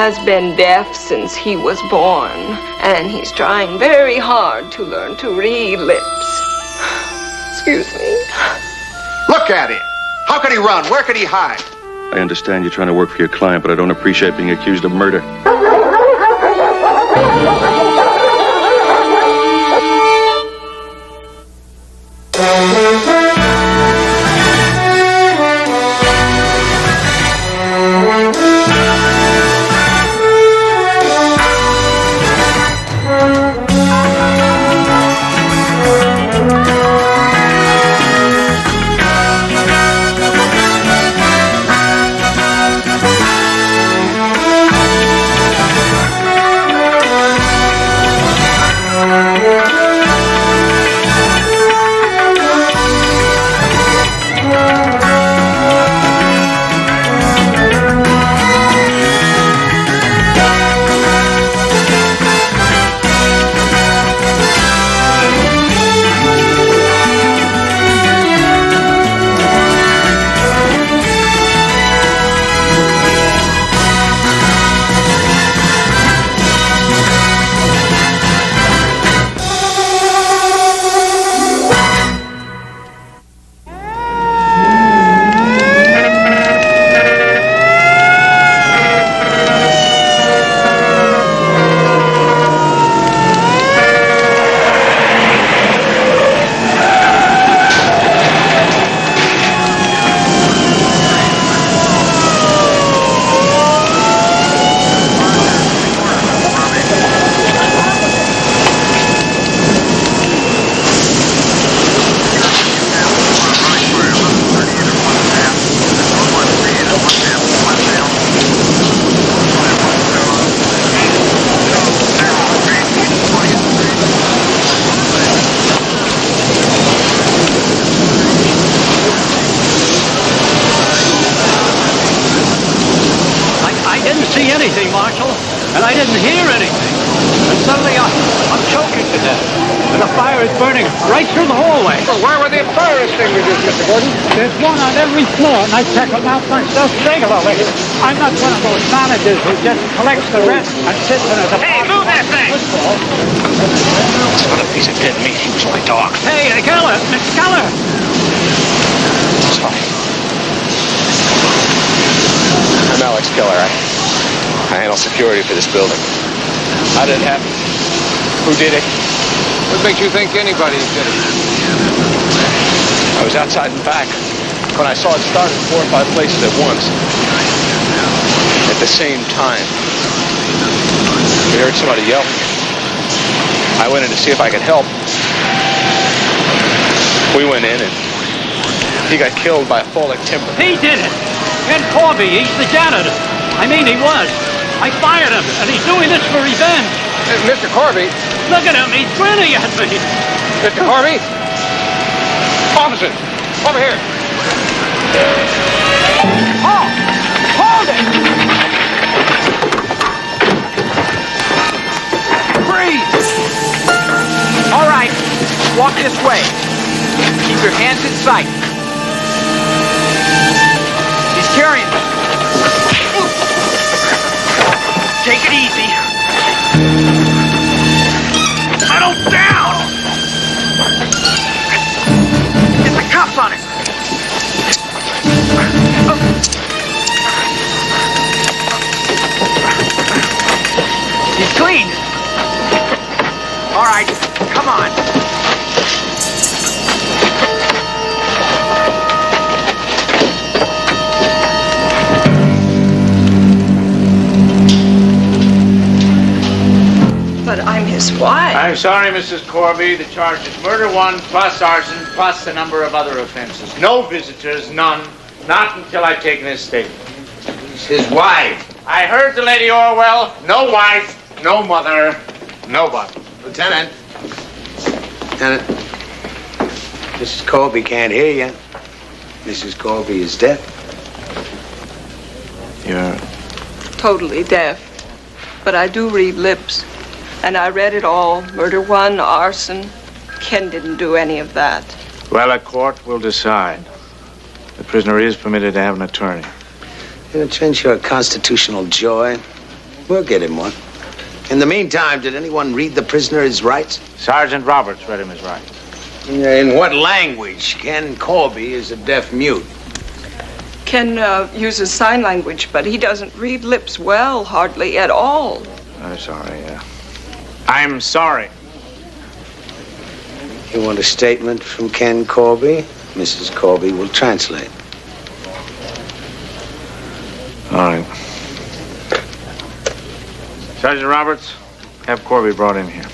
has been deaf since he was born, and he's trying very hard to learn to read lips. Excuse me. Look at him. How could he run? Where could he hide? I understand you're trying to work for your client, but I don't appreciate being accused of murder. And I didn't hear anything. And suddenly I'm choking to death. And the fire is burning right through the hallway. Well, where were the fire extinguishers, Mr. Gordon? There's one on every floor, and I check them out myself regularly. I'm not one of those managers who just collects the rent and sits in a department. Hey, move that thing! It's not a piece of dead meat. He was my dog. Hey, Geller! Miss Geller! Sorry. I'm Alex Geller. I handle security for this building. How did it happen? Who did it? What makes you think anybody did it? I was outside and back when I saw it start in 4 or 5 places at once. At the same time. We heard somebody yell. I went in to see if I could help. We went in and he got killed by a fall of timber. He did it! Ken Corby, he's the janitor. I mean, he was. I fired him, and he's doing this for revenge. Mr. Corby. Look at him, he's grinning at me. Mr. Corby? Officer, over here. Oh, hold it! Freeze! All right, walk this way. Keep your hands in sight. He's carrying them. Take it easy. Settle down! Get the cuffs on him. He's clean. All right, come on. But I'm his wife. I'm sorry, Mrs. Corby. The charge is murder 1 plus arson plus a number of other offenses. No visitors, none. Not until I've taken his statement. He's his wife. I heard the Lady Orwell. No wife, no mother, nobody. Lieutenant. Lieutenant. Mrs. Corby can't hear you. Mrs. Corby is deaf. You're Totally deaf. But I do read lips. And I read it all. Murder 1, arson. Ken didn't do any of that. well, a court will decide. The prisoner is permitted to have an attorney. Isn't it your constitutional joy We'll get him one. In the meantime, did anyone read the prisoner his rights? Sergeant Roberts read him his rights. In what language? Ken Corby is a deaf mute. Ken uses sign language, but he doesn't read lips well, hardly at all. I'm sorry, I'm sorry. You want a statement from Ken Corby? Mrs. Corby will translate. All right. Sergeant Roberts, have Corby brought in here.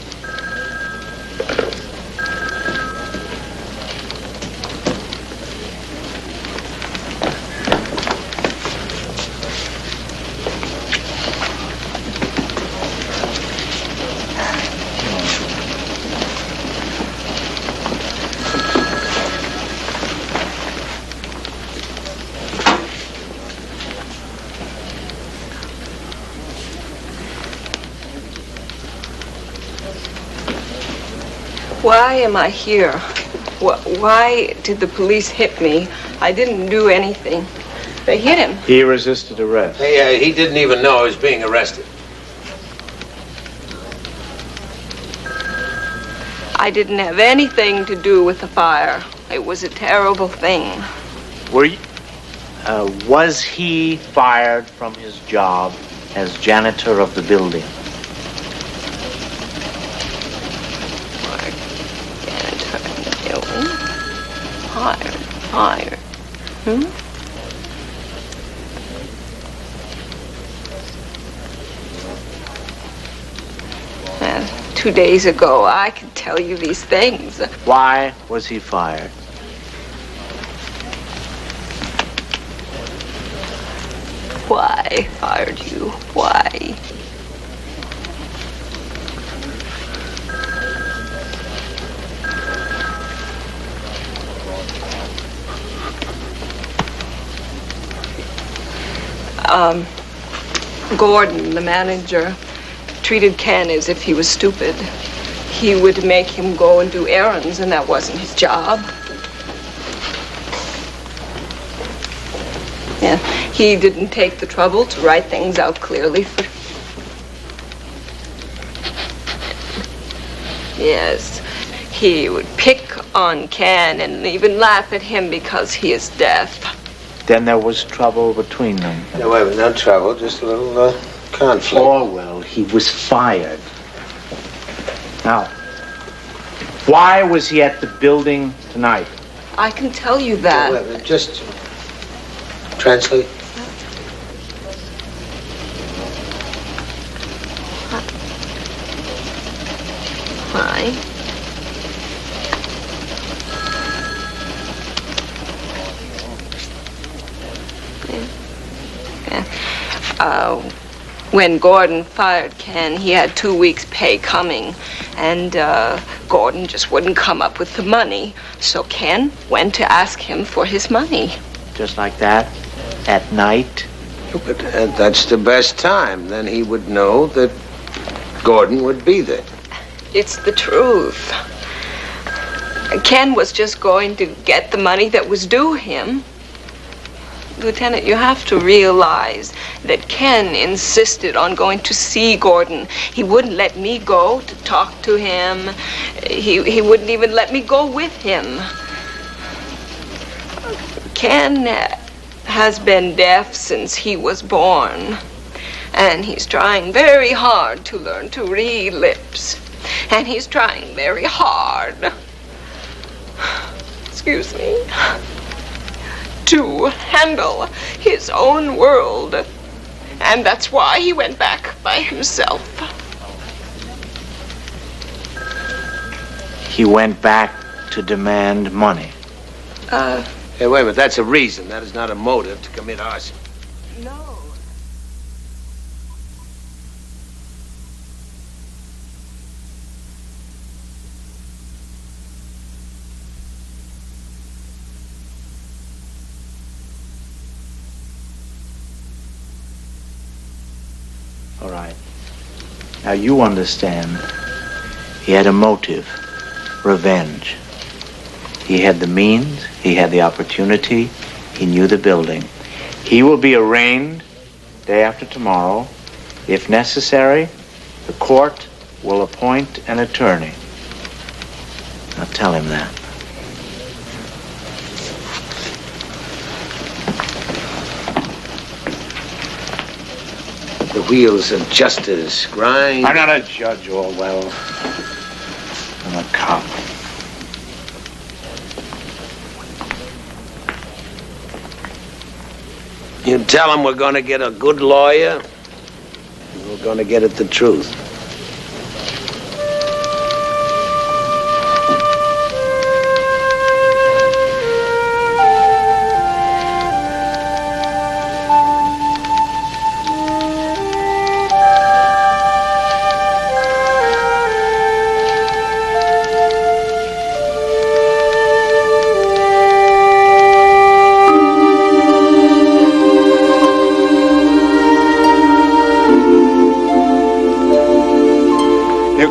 Why am I here? Why did the police hit me? I didn't do anything. They hit him. He resisted arrest. Hey, he didn't even know he was being arrested. I didn't have anything to do with the fire. It was a terrible thing. Was he fired from his job as janitor of the building? Fired. Hmm? 2 days ago, I could tell you these things. Why was he fired? Why fired you? Why? Gordon, the manager, treated Ken as if he was stupid. He would make him go and do errands, and that wasn't his job. Yeah, he didn't take the trouble to write things out clearly for... Yes, he would pick on Ken and even laugh at him because he is deaf. Then there was trouble between them. No, wait a minute, no trouble, just a little conflict. Orwell, he was fired. Now, why was he at the building tonight? I can tell you that. Wait a minute, just translate. Hi. When Gordon fired Ken, he had 2 weeks' pay coming, and Gordon just wouldn't come up with the money. So Ken went to ask him for his money. Just like that? At night? But that's the best time. Then he would know that Gordon would be there. It's the truth. Ken was just going to get the money that was due him. Lieutenant, you have to realize that Ken insisted on going to see Gordon. He wouldn't let me go to talk to him. He wouldn't even let me go with him. Ken has been deaf since he was born. And he's trying very hard to learn to read lips. And he's trying very hard, excuse me, to handle his own world. And that's why he went back by himself. He went back to demand money. Hey, wait a minute, that's a reason. That is not a motive to commit arson. No. All right. Now you understand. He had a motive. Revenge. He had the means. He had the opportunity. He knew the building. He will be arraigned day after tomorrow If necessary, the court will appoint an attorney. Now tell him that. The wheels of justice grind. I'm not a judge, Orwell. I'm a cop. You tell him we're going to get a good lawyer, and we're going to get at the truth.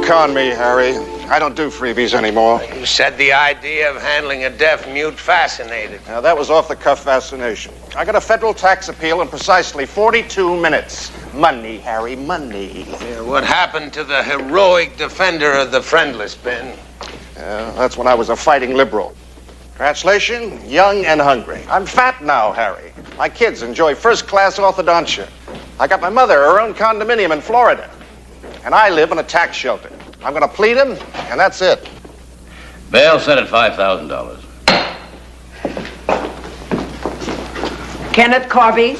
On me, Harry. I don't do freebies anymore. You said the idea of handling a deaf mute fascinated. Now, that was off-the-cuff fascination. I got a federal tax appeal in precisely 42 minutes. Money, Harry, money. Yeah, what happened to the heroic defender of the friendless, Ben? That's when I was a fighting liberal. Translation, young and hungry. I'm fat now, Harry. My kids enjoy first-class orthodontia. I got my mother her own condominium in Florida. And I live in a tax shelter. I'm going to plead him, and that's it. Bail set at $5,000. Kenneth Corby.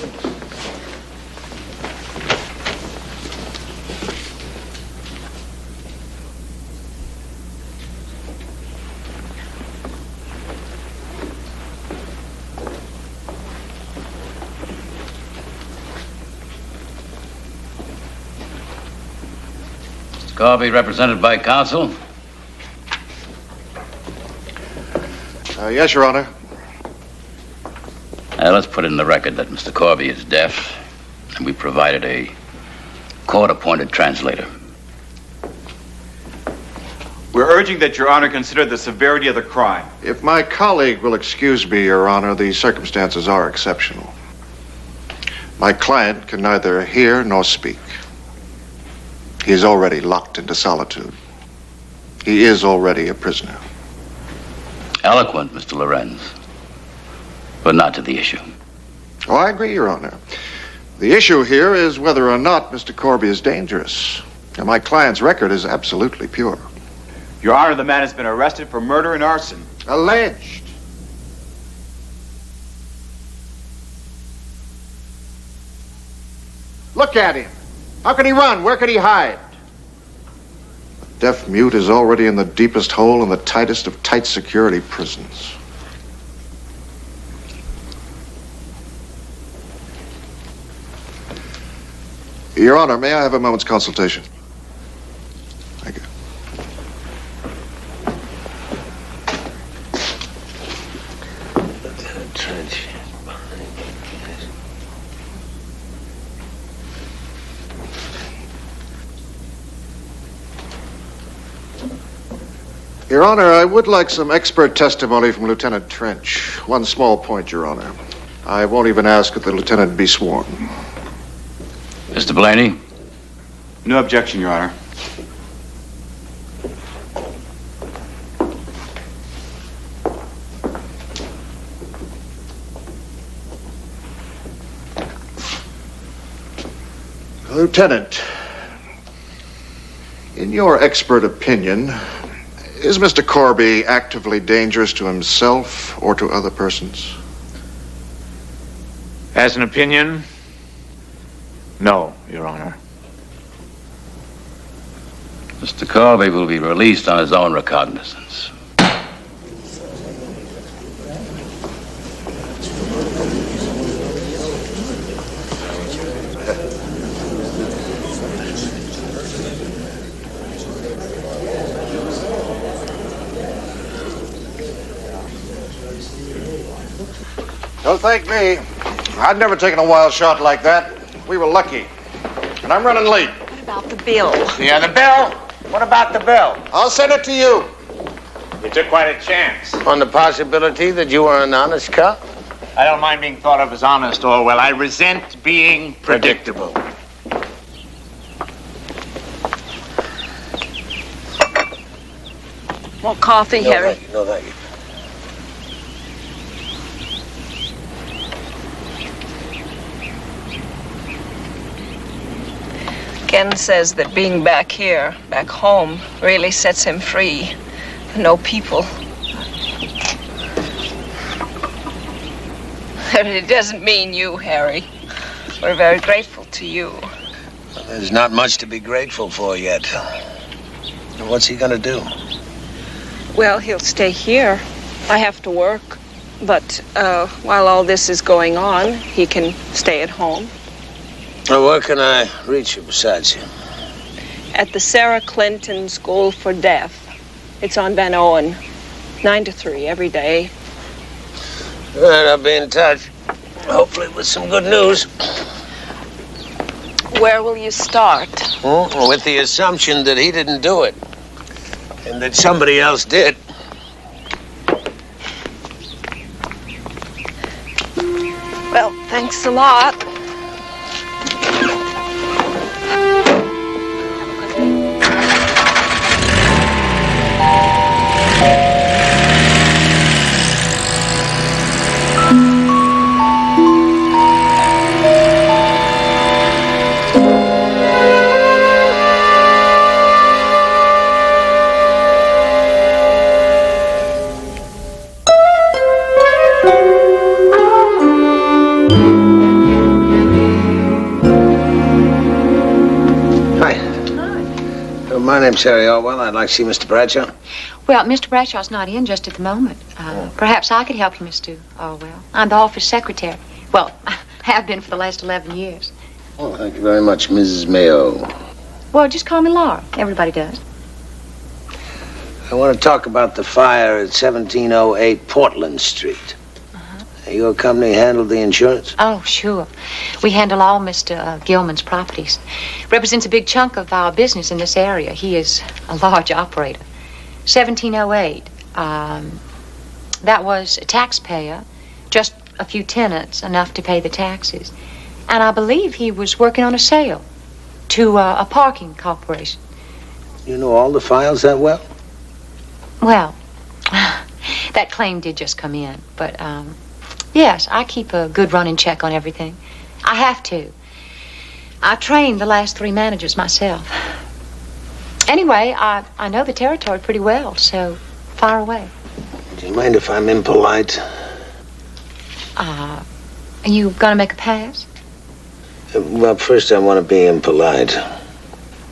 Corby represented by counsel? Yes, Your Honor. Let's put in the record that Mr. Corby is deaf, and we provided a court-appointed translator. We're urging that Your Honor consider the severity of the crime. If my colleague will excuse me, Your Honor, the circumstances are exceptional. My client can neither hear nor speak. He is already locked into solitude. He is already a prisoner. Eloquent, Mr. Lorenz, but not to the issue. Oh, I agree, Your Honor. The issue here is whether or not Mr. Corby is dangerous. And my client's record is absolutely pure. Your Honor, the man has been arrested for murder and arson. Alleged. Look at him. How can he run? Where could he hide? The deaf mute is already in the deepest hole in the tightest of tight security prisons. Your Honor, may I have a moment's consultation? Thank you. Your Honor, I would like some expert testimony from Lieutenant Trench. One small point, Your Honor. I won't even ask that the lieutenant be sworn. Mr. Blaney? No objection, Your Honor. Lieutenant, in your expert opinion, is Mr. Corby actively dangerous to himself or to other persons? As an opinion, no, Your Honor. Mr. Corby will be released on his own recognizance. Don't thank me. I'd never taken a wild shot like that. We were lucky. And I'm running late. What about the bill? Yeah, the bill? What about the bill? I'll send it to you. You took quite a chance. On the possibility that you are an honest cop? I don't mind being thought of as honest, Orwell. I resent being predictable. More coffee, No, Harry? thank you. No, thank you. Ken says that being back here, back home, really sets him free. No people. But it doesn't mean you, Harry. We're very grateful to you. Well, there's not much to be grateful for yet. What's he gonna do? Well, he'll stay here. I have to work. But while all this is going on, he can stay at home. Well, where can I reach you besides you? At the Sarah Clinton School for Deaf. It's on Van Owen. 9 to 3 every day. All right, I'll be in touch. Hopefully with some good news. Where will you start? With the assumption that he didn't do it. And that somebody else did. Well, thanks a lot. My name's Harry Orwell. I'd like to see Mr. Bradshaw. Well, Mr. Bradshaw's not in just at the moment. Perhaps I could help you, Mr. Orwell. I'm the office secretary. Well, I have been for the last 11 years. Oh, thank you very much, Mrs. Mayo. Well, just call me Laura. Everybody does. I want to talk about the fire at 1708 Portland Street. Your company handled the insurance? Oh, sure. We handle all Mr. Gilman's properties. Represents a big chunk of our business in this area. He is a large operator. 1708. That was a taxpayer, just a few tenants, enough to pay the taxes. And I believe he was working on a sale to a parking corporation. You know all the files that well? Well, that claim did just come in, but, yes, I keep a good running check on everything. I have to. I trained the last 3 managers myself. Anyway, I know the territory pretty well, so fire away. Do you mind if I'm impolite? Are you gonna make a pass? Well, first I want to be impolite.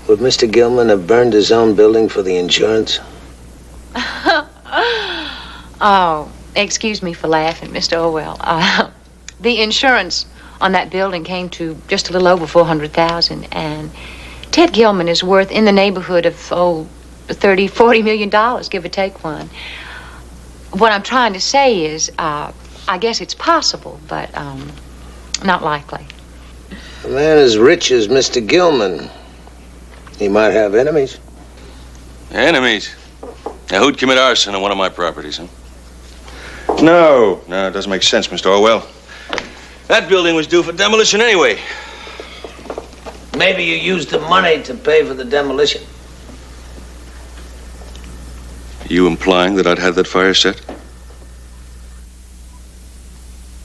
Would Mr. Gilman have burned his own building for the insurance? Oh, excuse me for laughing, Mr. Orwell. The insurance on that building came to just a little over $400,000, and Ted Gilman is worth in the neighborhood of, $30-40 million, give or take one. What I'm trying to say is, I guess it's possible, but not likely. A man as rich as Mr. Gilman, he might have enemies. Enemies? Now, who'd commit arson on one of my properties, huh? No, it doesn't make sense, Mr. Orwell. That building was due for demolition anyway. Maybe you used the money to pay for the demolition. Are you implying that I'd had that fire set?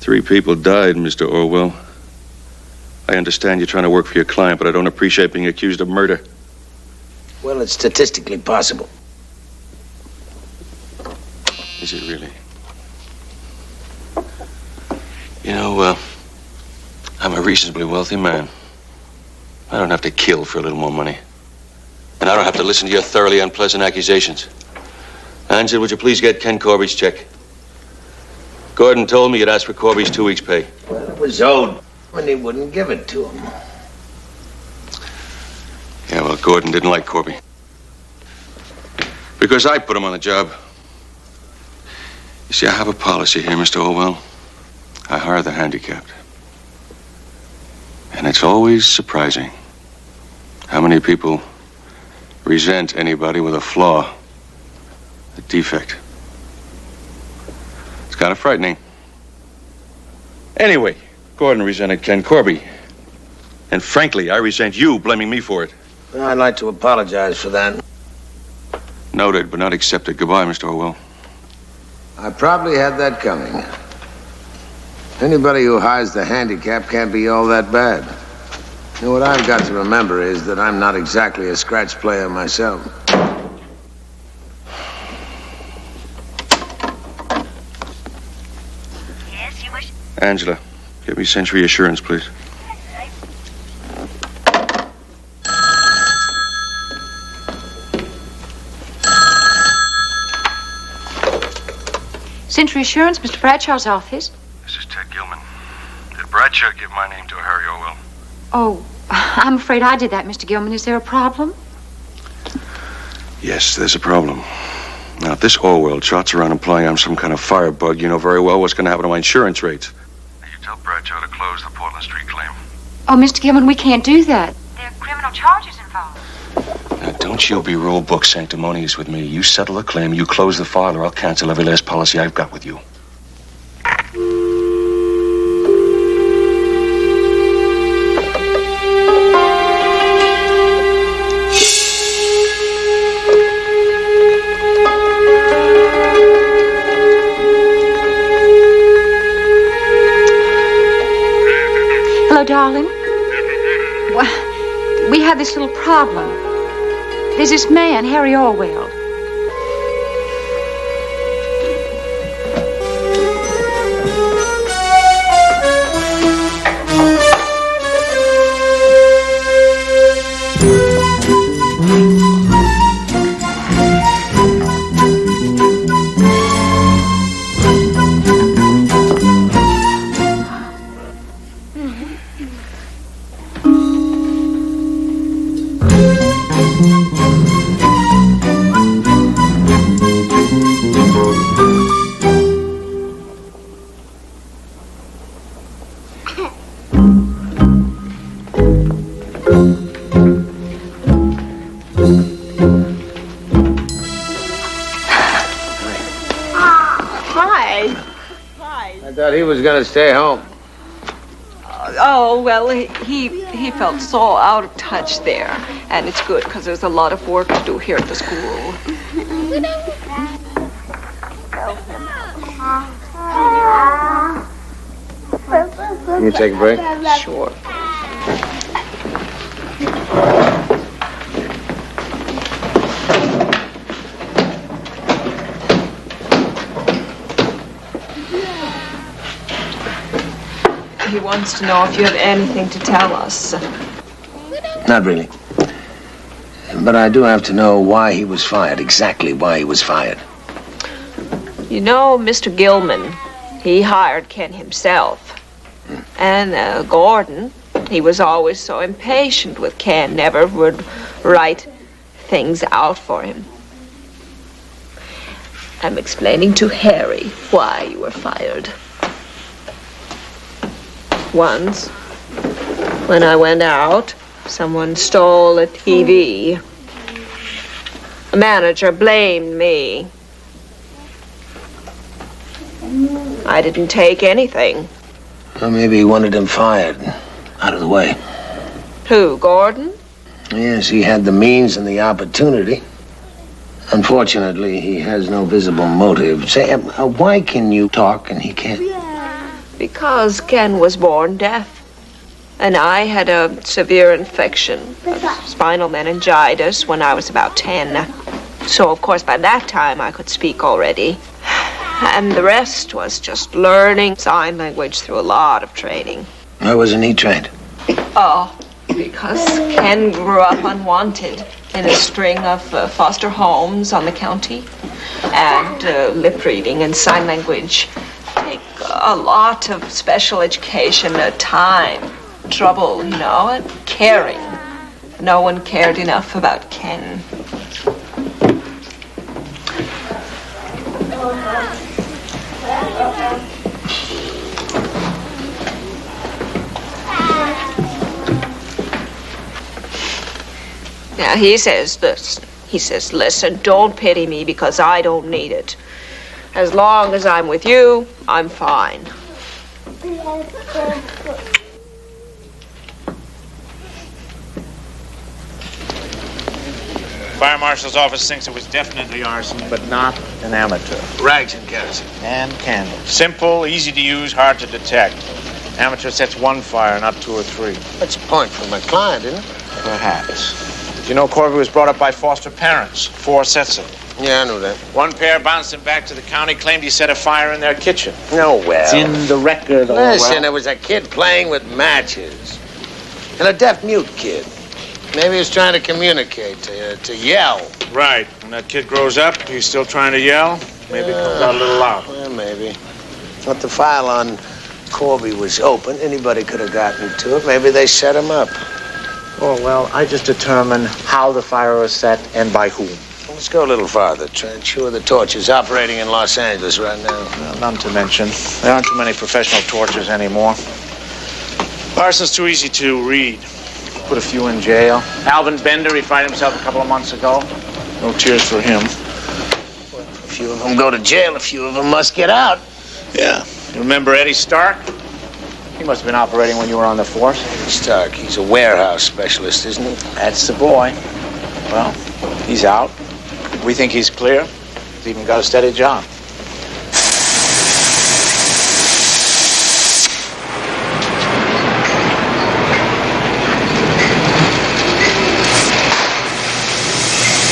3 people died, Mr. Orwell. I understand you're trying to work for your client, but I don't appreciate being accused of murder. Well, it's statistically possible. Is it really? You know, I'm a reasonably wealthy man. I don't have to kill for a little more money. And I don't have to listen to your thoroughly unpleasant accusations. Angela, would you please get Ken Corby's check? Gordon told me you'd asked for Corby's 2 weeks' pay. Well, it was owed, and he wouldn't give it to him. Yeah, well, Gordon didn't like Corby. Because I put him on the job. You see, I have a policy here, Mr. Orwell. I hire the handicapped. And it's always surprising how many people resent anybody with a flaw, a defect. It's kind of frightening. Anyway, Gordon resented Ken Corby. And frankly, I resent you blaming me for it. I'd like to apologize for that. Noted, but not accepted. Goodbye, Mr. Orwell. I probably had that coming. Anybody who hides the handicap can't be all that bad. You know, what I've got to remember is that I'm not exactly a scratch player myself. Yes, you wish... Angela, give me Century Assurance, please. Century Assurance, Mr. Bradshaw's office. This is Ted Gilman. Did Bradshaw give my name to Harry Orwell? Oh, I'm afraid I did that, Mr. Gilman. Is there a problem? Yes, there's a problem. Now, if this Orwell trots around implying I'm some kind of firebug, you know very well what's going to happen to my insurance rates. Now, you tell Bradshaw to close the Portland Street claim. Oh, Mr. Gilman, we can't do that. There are criminal charges involved. Now, don't you be rule book sanctimonious with me. You settle the claim, you close the file, or I'll cancel every last policy I've got with you. Hello, darling. Well, we have this little problem. There's this man, Harry Orwell. I thought he was going to stay home. Oh, well, he felt so out of touch there. And it's good, because there's a lot of work to do here at the school. Can you take a break? Sure. He wants to know if you have anything to tell us. Not really. But I do have to know why he was fired, exactly why he was fired. You know, Mr. Gilman, he hired Ken himself. And Gordon, he was always so impatient with Ken, never would write things out for him. I'm explaining to Harry why you were fired. Once, when I went out, someone stole a TV. The manager blamed me. I didn't take anything. Well, maybe he wanted him fired, out of the way. Who, Gordon? Yes, he had the means and the opportunity. Unfortunately, he has no visible motive. Say, why can you talk and he can't? Because Ken was born deaf. And I had a severe infection of spinal meningitis when I was about 10. So, of course, by that time I could speak already. And the rest was just learning sign language through a lot of training. Why wasn't he trained? Oh, because Ken grew up unwanted in a string of foster homes on the county. And lip reading and sign language take a lot of special education, time, trouble, you know, and caring. No one cared enough about Ken. Now, he says this. He says, listen, don't pity me because I don't need it. As long as I'm with you, I'm fine. Fire marshal's office thinks it was definitely arson, but not an amateur. Rags and kerosene. And candles. Simple, easy to use, hard to detect. Amateur sets one fire, not two or three. That's a point for my client, isn't it? Perhaps. You know, Corby was brought up by foster parents. 4 sets of them. Yeah, I knew that. One pair bounced him back to the county, claimed he set a fire in their kitchen. No, well. It's in the record. Listen, there was a kid playing with matches. And a deaf-mute kid. Maybe he was trying to communicate, to yell. Right. When that kid grows up, he's still trying to yell. Maybe it comes out a little loud. Well, maybe. Thought the file on Corby was open. Anybody could have gotten to it. Maybe they set him up. Oh, well, I just determine how the fire was set and by whom. Let's go a little farther. Try and sure the torch is operating in Los Angeles right now. Well, none to mention. There aren't too many professional torches anymore. Arson's too easy to read. Put a few in jail. Alvin Bender, he fired himself a couple of months ago. No tears for him. A few of them go to jail. A few of them must get out. Yeah. You remember Eddie Stark? He must have been operating when you were on the force. Stark, he's a warehouse specialist, isn't he? That's the boy. Well, he's out. We think he's clear. He's even got a steady job.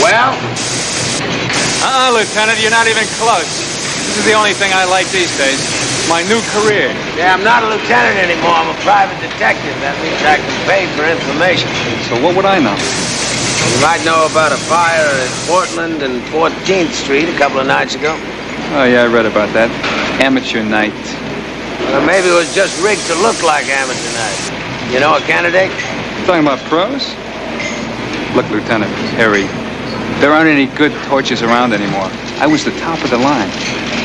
Well? Lieutenant, you're not even close. This is the only thing I like these days. My new career. Yeah, I'm not a lieutenant anymore. I'm a private detective. That means I can pay for information. So what would I know? You might know about a fire at Portland and 14th Street a couple of nights ago. Oh, yeah, I read about that. Amateur night. Well, maybe it was just rigged to look like amateur night. You know a candidate? Talking about pros? Look, Lieutenant, Harry, there aren't any good torches around anymore. I was the top of the line.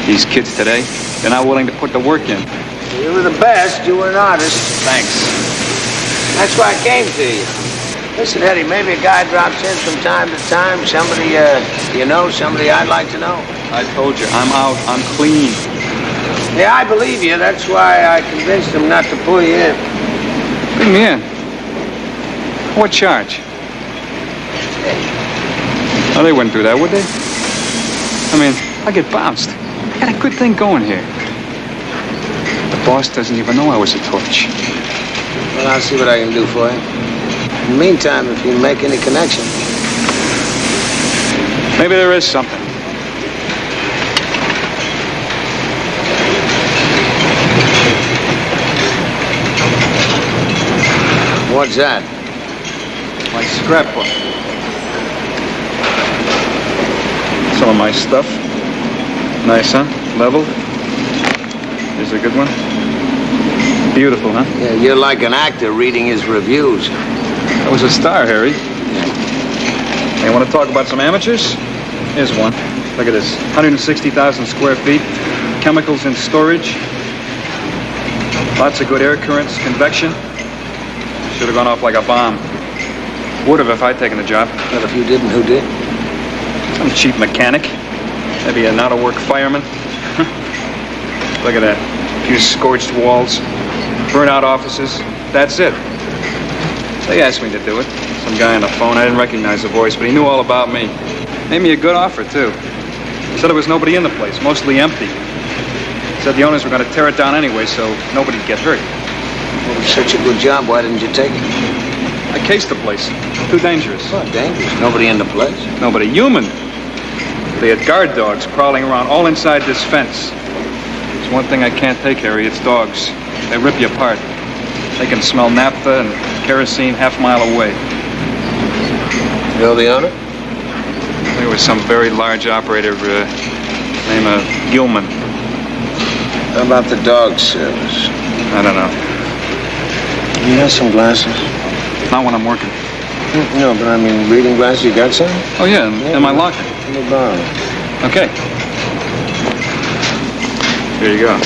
These kids today, they're not willing to put the work in. You were the best. You were an artist. Thanks. That's why I came to you. Listen, Eddie, maybe a guy drops in from time to time. Somebody, you know, somebody I'd like to know. I told you, I'm out. I'm clean. Yeah, I believe you. That's why I convinced him not to pull you in. Bring me in. What charge? Oh, they wouldn't do that, would they? I mean, I get bounced. I got a good thing going here. The boss doesn't even know I was a torch. Well, I'll see what I can do for you. In the meantime, if you make any connection. Maybe there is something. What's that? My scrapbook. Some of my stuff. Nice, huh? Level. Here's a good one. Beautiful, huh? Yeah, you're like an actor reading his reviews. I was a star, Harry. Hey, want to talk about some amateurs? Here's one. Look at this. 160,000 square feet. Chemicals in storage. Lots of good air currents, convection. Should have gone off like a bomb. Would have if I'd taken the job. Well, if you didn't, who did? Some cheap mechanic. Maybe an out-of-work fireman. Look at that. A few scorched walls. Burnt-out offices. That's it. They asked me to do it. Some guy on the phone. I didn't recognize the voice, but he knew all about me. Made me a good offer, too. Said there was nobody in the place, mostly empty. Said the owners were going to tear it down anyway, so nobody'd get hurt. Well, it was such a good job. Why didn't you take it? I cased the place. Too dangerous. What, dangerous? Nobody in the place? Nobody human. They had guard dogs prowling around all inside this fence. There's one thing I can't take, Harry. It's dogs. They rip you apart. They can smell naphtha and kerosene half a mile away. You know the owner? There was some very large operator named Gilman. How about the dog service? I don't know. You got some glasses? Not when I'm working. No, but I mean reading glasses. You got some? Oh, yeah, in my locker. In the bar. Okay. Here you go.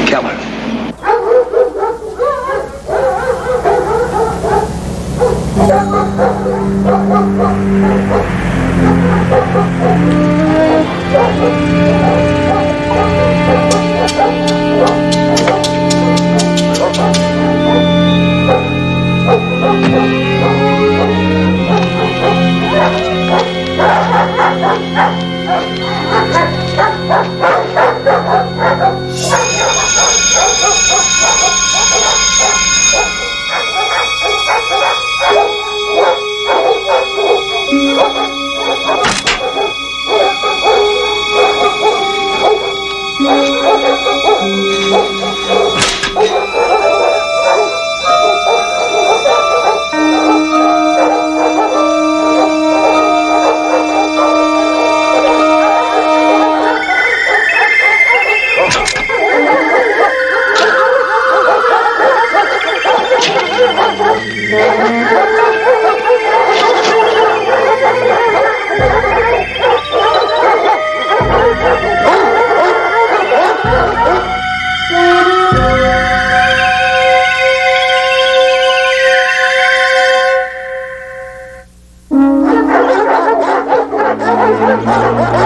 Keller.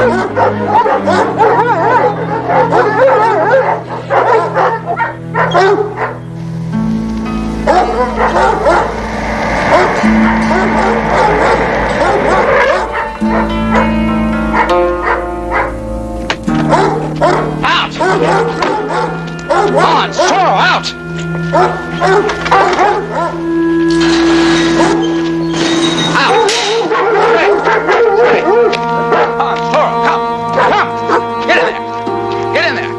Come on, Sorrow, out! Out! Stay. Come on, Sorrow, come! Get in there! Get in there!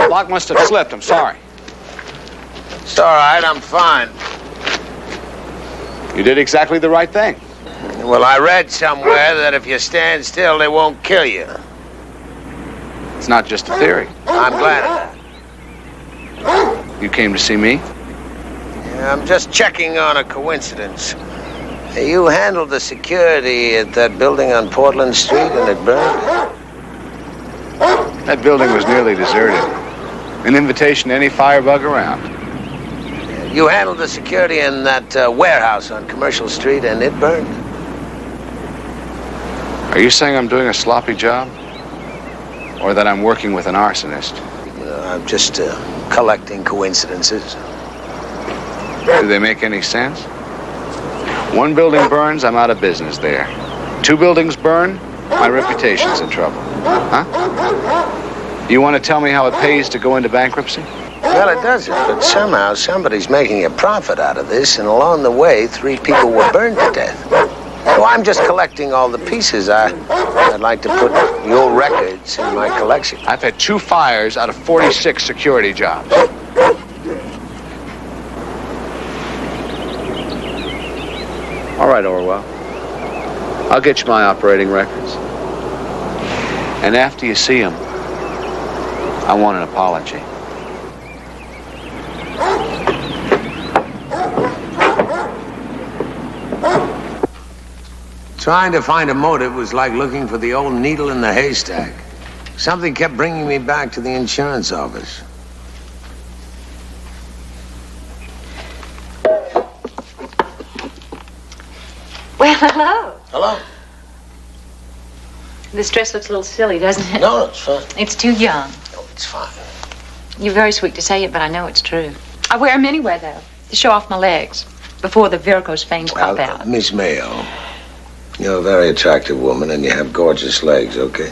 Lock must have slipped, I'm sorry. It's all right, I'm fine. You did exactly the right thing. Well, I read somewhere that if you stand still, they won't kill you. It's not just a theory. I'm glad of that. You came to see me? Yeah, I'm just checking on a coincidence. You handled the security at that building on Portland Street and it burned? That building was nearly deserted. An invitation to any firebug around. You handled the security in that warehouse on Commercial Street and it burned? Are you saying I'm doing a sloppy job? Or that I'm working with an arsonist? I'm just collecting coincidences. Do they make any sense? One building burns, I'm out of business there. Two buildings burn, my reputation's in trouble. Huh? You want to tell me how it pays to go into bankruptcy? Well, it doesn't, but somehow somebody's making a profit out of this, and along the way, 3 people were burned to death. So I'm just collecting all the pieces. I'd like to put your records in my collection. I've had 2 fires out of 46 security jobs. All right, Orwell. I'll get you my operating records. And after you see them, I want an apology. Trying to find a motive was like looking for the old needle in the haystack. Something kept bringing me back to the insurance office. Well, hello. Hello? This dress looks a little silly, doesn't it? No, it's fine. It's too young. No, it's fine. You're very sweet to say it, but I know it's true. I wear them anyway, though, to show off my legs before the varicose veins pop out. Miss Mayo, you're a very attractive woman and you have gorgeous legs, okay?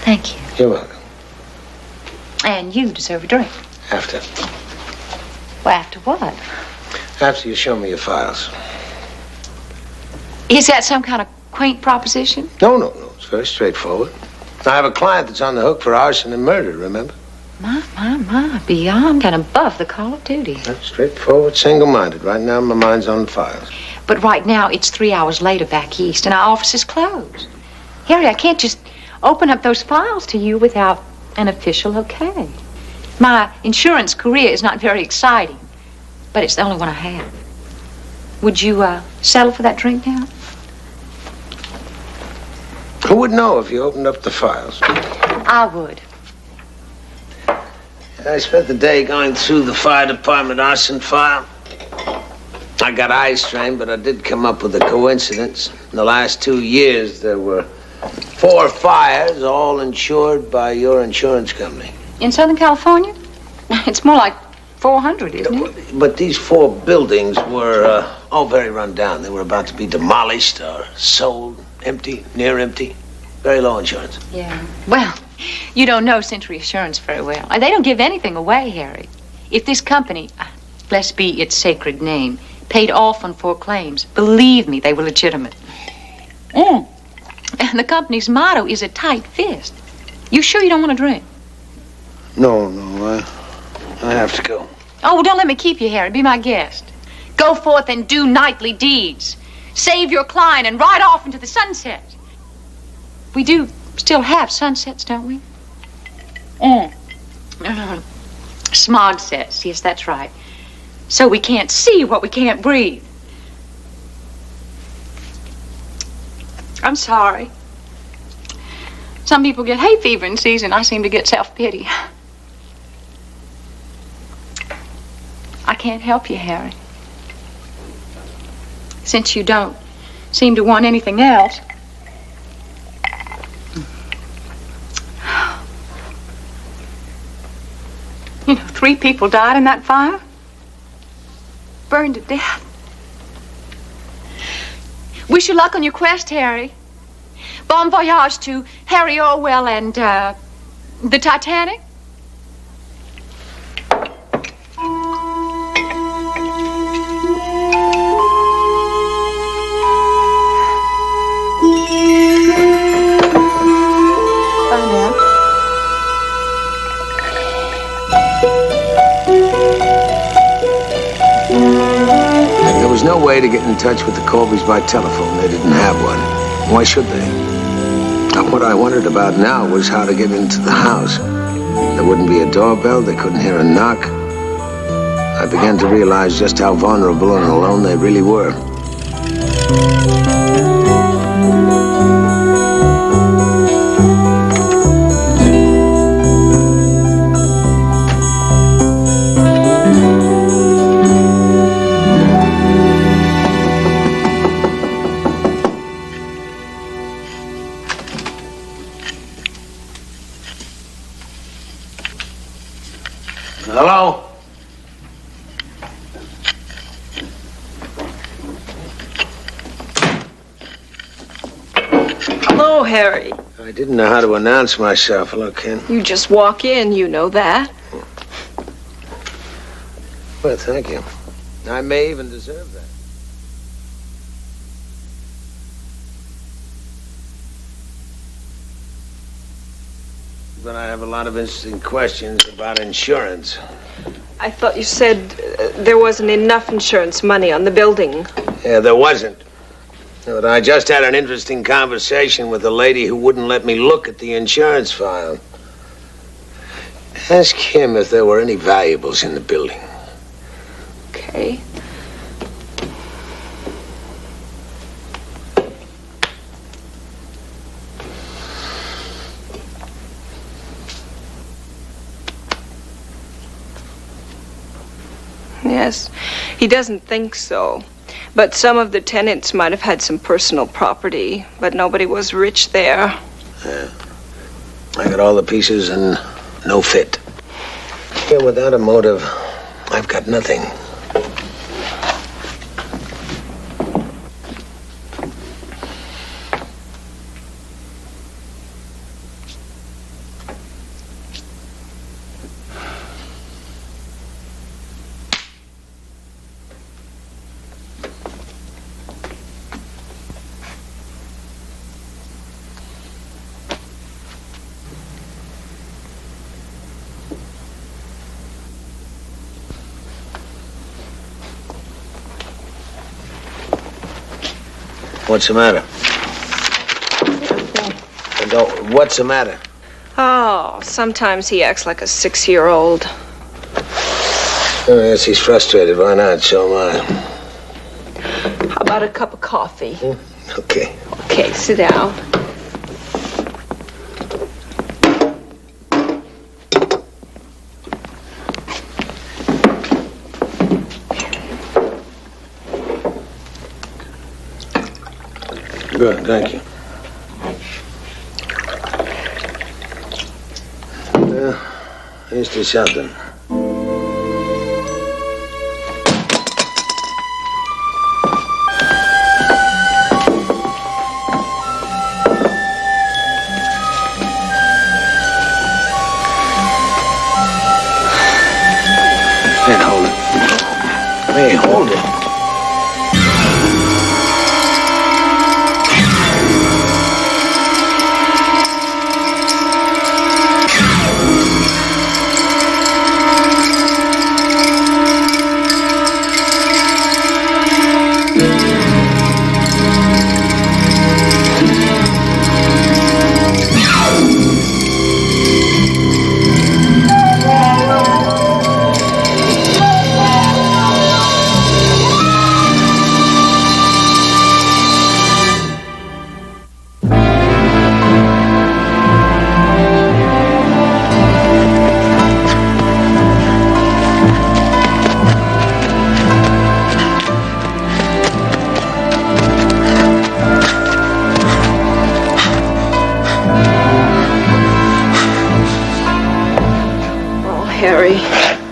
Thank you. You're welcome. And you deserve a drink. After. Well, after what? After you show me your files. Is that some kind of quaint proposition? No. It's very straightforward. I have a client that's on the hook for arson and murder, remember? My, beyond and above the call of duty. That's straightforward, single-minded. Right now, my mind's on the files. But right now, it's 3 hours later back east, and our office is closed. Harry, I can't just open up those files to you without an official okay. My insurance career is not very exciting, but it's the only one I have. Would you settle for that drink now? Who would know if you opened up the files? I would. I spent the day going through the fire department arson file. I got eye strain, but I did come up with a coincidence. In the last 2 years, there were 4 fires, all insured by your insurance company. In Southern California? It's more like 400, isn't it? But these 4 buildings were all very run down. They were about to be demolished or sold, empty, near empty. Very low insurance. Yeah. Well, you don't know Century Assurance very well. And they don't give anything away, Harry. If this company, blessed be its sacred name, paid off on 4 claims, believe me, they were legitimate. And the company's motto is a tight fist. You sure you don't want to drink? No, I have to go. Oh, well, don't let me keep you, Harry. Be my guest. Go forth and do knightly deeds. Save your client and ride off into the sunset. We do still have sunsets, don't we? Smog sets. Yes, that's right. So we can't see what we can't breathe. I'm sorry. Some people get hay fever in season. I seem to get self-pity. I can't help you, Harry. since you don't seem to want anything else. You know, 3 people died in that fire. Burned to death. Wish you luck on your quest, Harry. Bon voyage to Harry Orwell and, the Titanic. There was no way to get in touch with the Colbys by telephone. They didn't have one. Why should they? And what I wondered about now was how to get into the house. There wouldn't be a doorbell. They couldn't hear a knock. I began to realize just how vulnerable and alone they really were. Hello? Hello, Harry. I didn't know how to announce myself. Hello, Ken. You just walk in, you know that. Well, thank you. I may even deserve that. But I have a lot of interesting questions about insurance. I thought you said there wasn't enough insurance money on the building. Yeah, there wasn't. But I just had an interesting conversation with a lady who wouldn't let me look at the insurance file. Ask him if there were any valuables in the building. Okay. Yes, he doesn't think so. But some of the tenants might have had some personal property, but nobody was rich there. Yeah. I got all the pieces and no fit. Yeah, without a motive, I've got nothing. What's the matter? What's the matter? Oh, sometimes he acts like a 6-year-old. Oh, yes, he's frustrated. Why not? So am I. How about a cup of coffee? Okay. Okay, sit down. Good, thank you. Here's to something. Hey, hold it. Hey, hold it.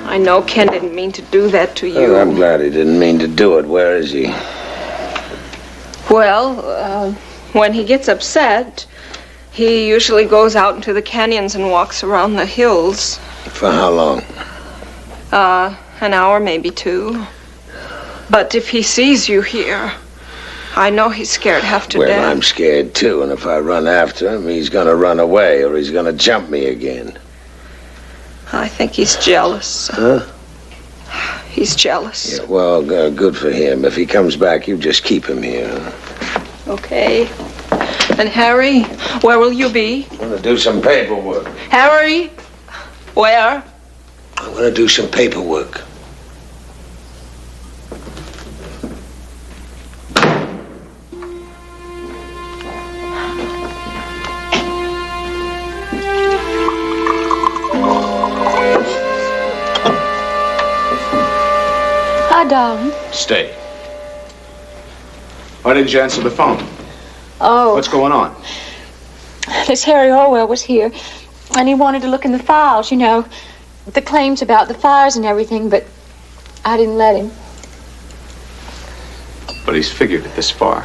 I know Ken didn't mean to do that to you. Well, I'm glad he didn't mean to do it. Where is he? Well, when he gets upset, he usually goes out into the canyons and walks around the hills. For how long? An hour, maybe 2. But if he sees you here, I know he's scared half to death. Well, I'm scared too, and if I run after him, he's gonna run away or he's gonna jump me again. I think he's jealous. Huh? He's jealous. Yeah, well, good for him. If he comes back, you just keep him here. Okay. And Harry, where will you be? I'm gonna do some paperwork. Harry, where? I'm gonna do some paperwork. Hi, darling. Stay. Why didn't you answer the phone? Oh. What's going on? This Harry Orwell was here, and he wanted to look in the files, you know, the claims about the fires and everything, but I didn't let him. But he's figured it this far.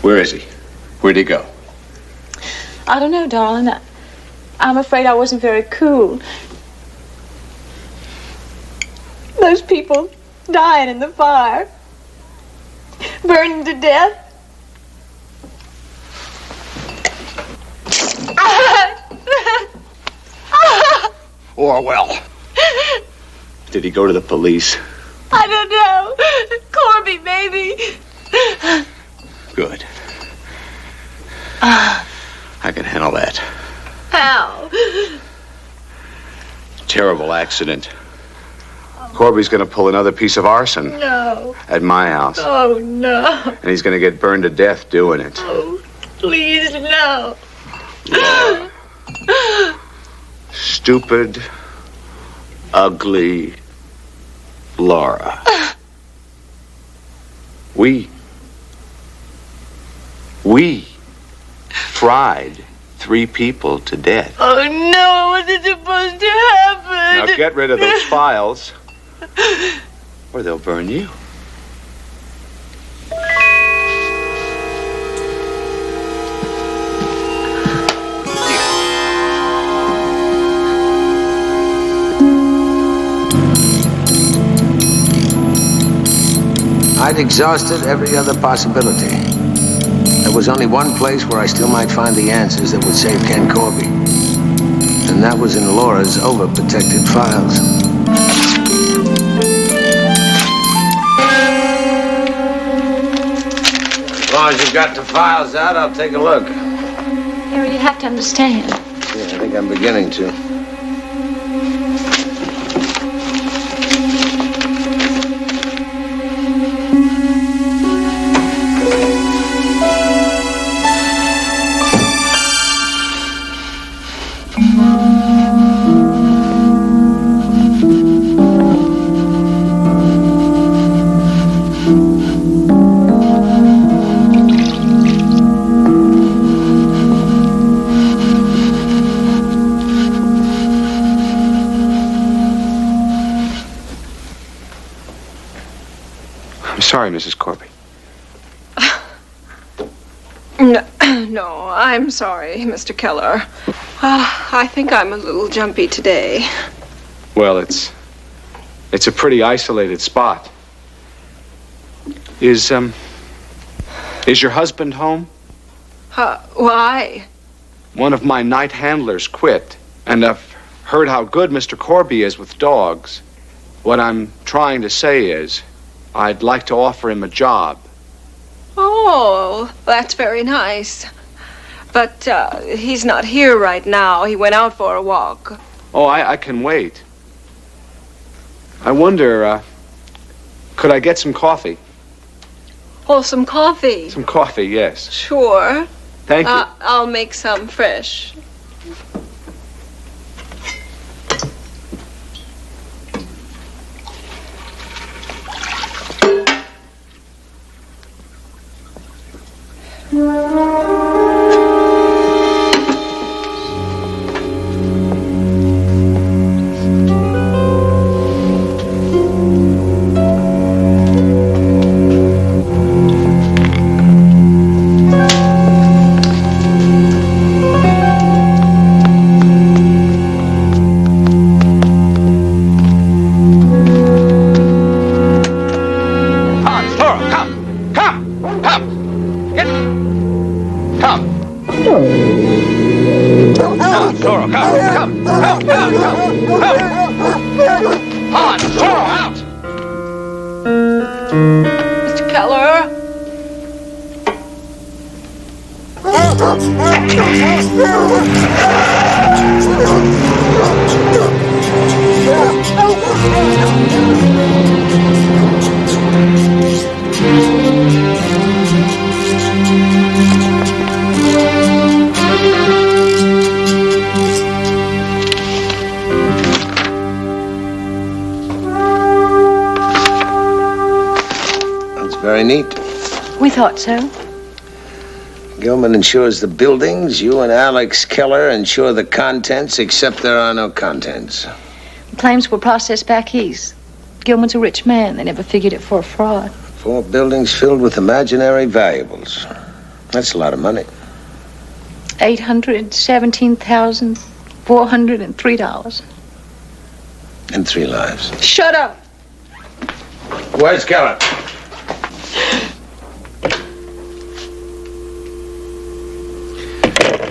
Where is he? Where'd he go? I don't know, darling. I'm afraid I wasn't very cool. Those people dying in the fire, burning to death. Orwell. Did he go to the police? I don't know. Corby, baby. Good. I can handle that. How? Terrible accident. Corby's gonna pull another piece of arson. No. At my house. Oh, no. And he's gonna get burned to death doing it. Oh, please, no. Laura. Stupid, ugly Laura. We fried 3 people to death. Oh, no, what is supposed to happen? Now get rid of those files, or they'll burn you. I'd exhausted every other possibility. There was only one place where I still might find the answers that would save Ken Corby. And that was in Laura's overprotected files. As long as you've got the files out, I'll take a look. Harry, you have to understand. Yeah, I think I'm beginning to. Sorry, Mrs. Corby. No, I'm sorry, Mr. Keller. I think I'm a little jumpy today. Well, it's a pretty isolated spot. Is your husband home? Why? One of my night handlers quit, and I've heard how good Mr. Corby is with dogs. What I'm trying to say is, I'd like to offer him a job. Oh, that's very nice. But he's not here right now. He went out for a walk. Oh, I can wait. I wonder, could I get some coffee? Oh, some coffee? Some coffee, yes. Sure. Thank you. I'll make some fresh. On, Toro, out! Mr. Keller? That's very neat. We thought so. Gilman insures the buildings. You and Alex Keller insure the contents, except there are no contents. The claims were processed back east. Gilman's a rich man. They never figured it for a fraud. 4 buildings filled with imaginary valuables. That's a lot of money. $817,403. And 3 lives. Shut up! Where's Keller?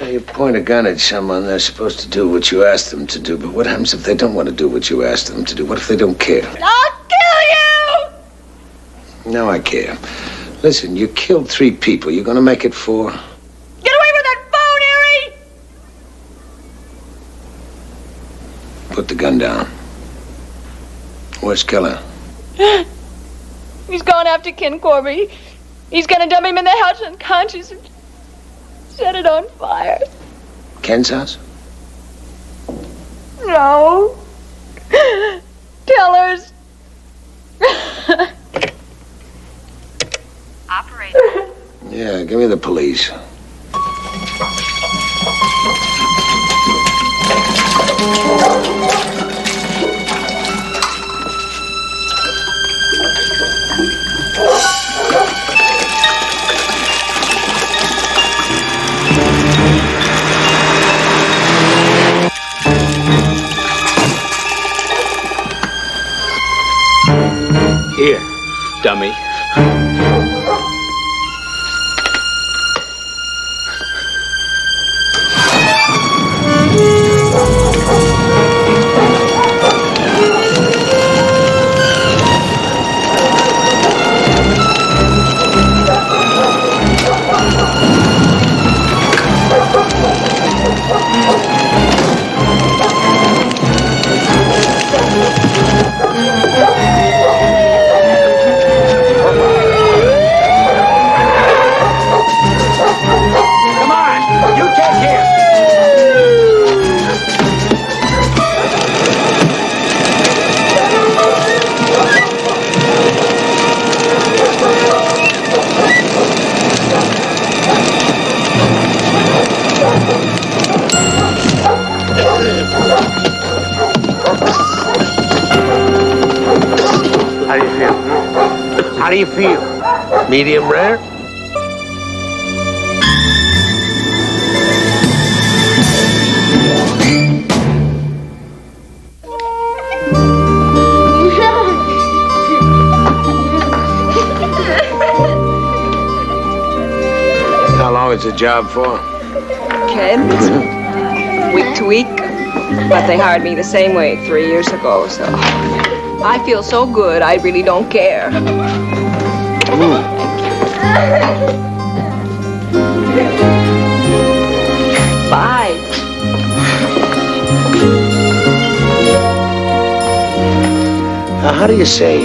You point a gun at someone, they're supposed to do what you ask them to do. But what happens if they don't want to do what you ask them to do? What if they don't care? I'll kill you! No, I care. Listen, you killed 3 people. You're going to make it 4? Get away with that phone, Harry! Put the gun down. Where's Keller? He's gone after Ken Corby. He's gonna dump him in the house unconscious and set it on fire. Ken's house? No. Keller's. Operator. Yeah, give me the police. Here, dummy. How do you feel? Medium rare? How long is the job for? Ken, week to week. But they hired me the same way 3 years ago, so I feel so good, I really don't care. Bye. Now, how do you say